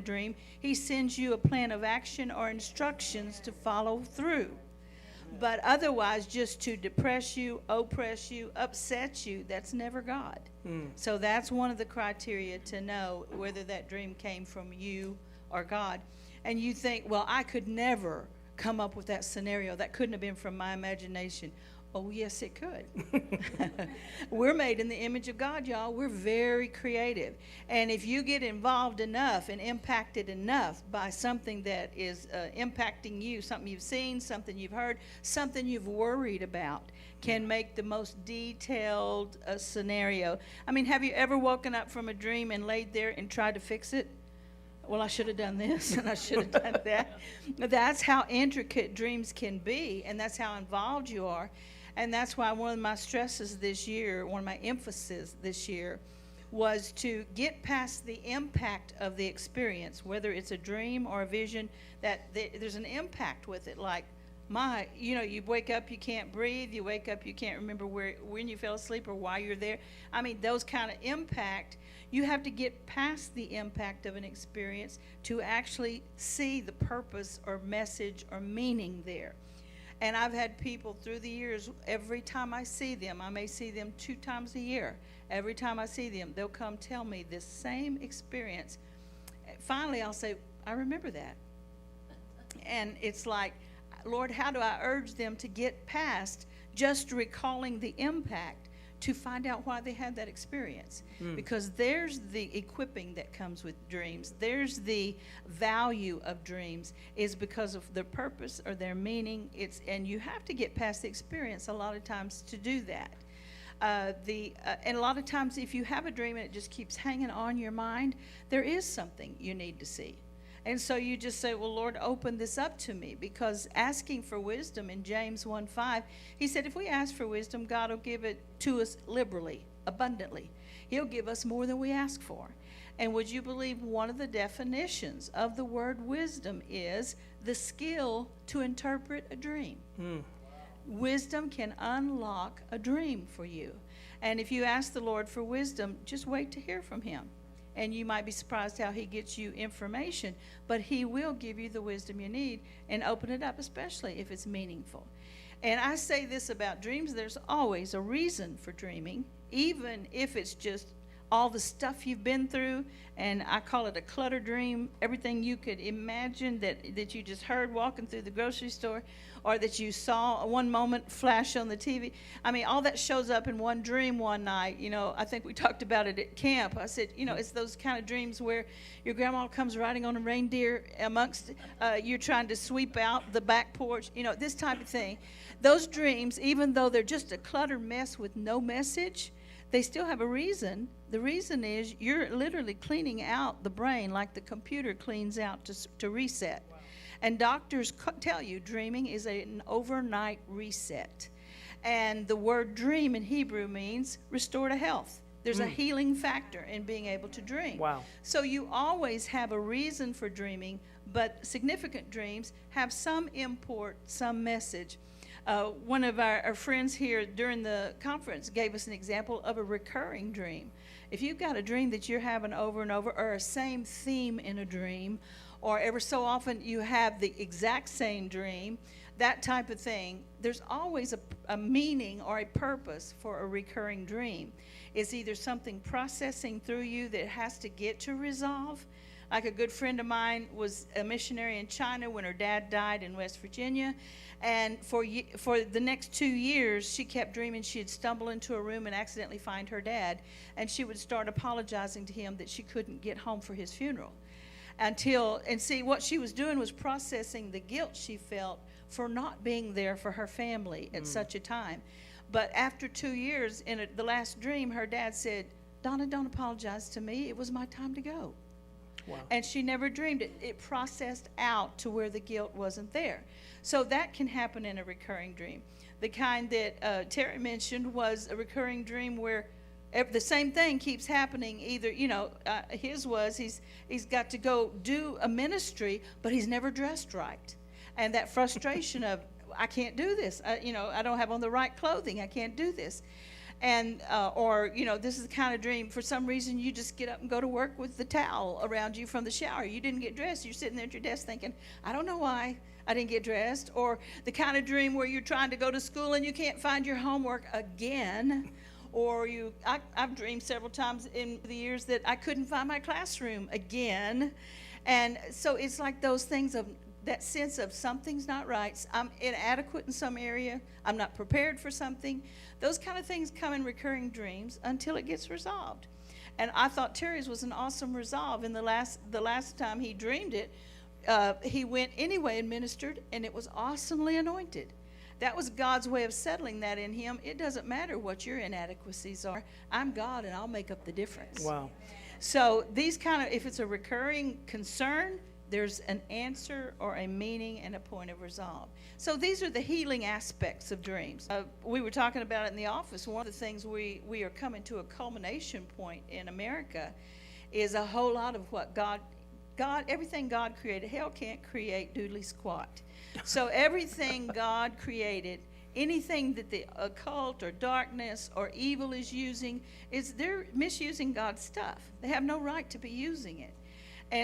dream, he sends you a plan of action or instructions to follow through. But otherwise, just to depress you, oppress you, upset you, that's never God. So that's one of the criteria to know whether that dream came from you or God. And you think, well, I could never come up with that scenario. That couldn't have been from my imagination. Oh, yes, it could. We're made in the image of God, y'all. We're very creative. And if you get involved enough and impacted enough by something that is impacting you, something you've seen, something you've heard, something you've worried about, can make the most detailed scenario. I mean, have you ever woken up from a dream and laid there and tried to fix it? Well, I should have done this and I should have done that. That's how intricate dreams can be, and that's how involved you are. And that's why one of my stresses this year, one of my emphasis this year, was to get past the impact of the experience, whether it's a dream or a vision, that there's an impact with it. Like, you wake up, you can't breathe. You wake up, you can't remember when you fell asleep or why you're there. I mean, those kind of impact, you have to get past the impact of an experience to actually see the purpose or message or meaning there. And I've had people through the years, every time I see them, I may see them 2 times a year. Every time I see them, they'll come tell me this same experience. Finally, I'll say, I remember that. And it's like, Lord, how do I urge them to get past just recalling the impact to find out why they had that experience? Because there's the equipping that comes with dreams. There's the value of dreams is because of their purpose or their meaning. And you have to get past the experience a lot of times to do that. And a lot of times if you have a dream and it just keeps hanging on your mind, there is something you need to see. And so you just say, well, Lord, open this up to me. Because asking for wisdom in James 1:5, he said, if we ask for wisdom, God will give it to us liberally, abundantly. He'll give us more than we ask for. And would you believe one of the definitions of the word wisdom is the skill to interpret a dream? Wisdom can unlock a dream for you. And if you ask the Lord for wisdom, just wait to hear from him. And you might be surprised how he gets you information, but he will give you the wisdom you need and open it up, especially if it's meaningful. And I say this about dreams, there's always a reason for dreaming, even if it's just all the stuff you've been through, and I call it a clutter dream, everything you could imagine that you just heard walking through the grocery store, or that you saw one moment flash on the TV. I mean, all that shows up in one dream one night. I think we talked about it at camp. I said, it's those kind of dreams where your grandma comes riding on a reindeer amongst, you're trying to sweep out the back porch, this type of thing. Those dreams, even though they're just a cluttered mess with no message, they still have a reason. The reason is you're literally cleaning out the brain like the computer cleans out to reset. Wow. And doctors tell you dreaming is an overnight reset. And the word dream in Hebrew means restore to health. There's a healing factor in being able to dream. Wow. So you always have a reason for dreaming, but significant dreams have some import, some message. One of our friends here during the conference gave us an example of a recurring dream. If you've got a dream that you're having over and over, or a same theme in a dream, or ever so often you have the exact same dream, that type of thing, there's always a meaning or a purpose for a recurring dream. It's either something processing through you that has to get to resolve. Like a good friend of mine was a missionary in China when her dad died in West Virginia. And for the next 2 years, she kept dreaming she'd stumble into a room and accidentally find her dad. And she would start apologizing to him that she couldn't get home for his funeral. And see, what she was doing was processing the guilt she felt for not being there for her family at such a time. But after 2 years, in the last dream, her dad said, Donna, don't apologize to me. It was my time to go. Wow. And she never dreamed it. It processed out to where the guilt wasn't there. So that can happen in a recurring dream. The kind that Terry mentioned was a recurring dream where the same thing keeps happening. Either, his was he's got to go do a ministry, but he's never dressed right. And that frustration of, I can't do this. I don't have on the right clothing. I can't do this. And or this is the kind of dream, for some reason you just get up and go to work with the towel around you from the shower. You didn't get dressed. You're sitting there at your desk thinking, I don't know why I didn't get dressed. Or the kind of dream where you're trying to go to school and you can't find your homework again. Or I've dreamed several times in the years that I couldn't find my classroom again. And so it's like those things of that sense of something's not right. I'm inadequate in some area. I'm not prepared for something. Those kind of things come in recurring dreams until it gets resolved. And I thought Terry's was an awesome resolve. And the last time he dreamed it, he went anyway and ministered, and it was awesomely anointed. That was God's way of settling that in him. It doesn't matter what your inadequacies are. I'm God, and I'll make up the difference. Wow. So these kind of, if it's a recurring concern, there's an answer or a meaning and a point of resolve. So these are the healing aspects of dreams. We were talking about it in the office. One of the things we are coming to a culmination point in America is a whole lot of what God, everything God created. Hell can't create doodly squat. So everything God created, anything that the occult or darkness or evil is using, they're misusing God's stuff. They have no right to be using it.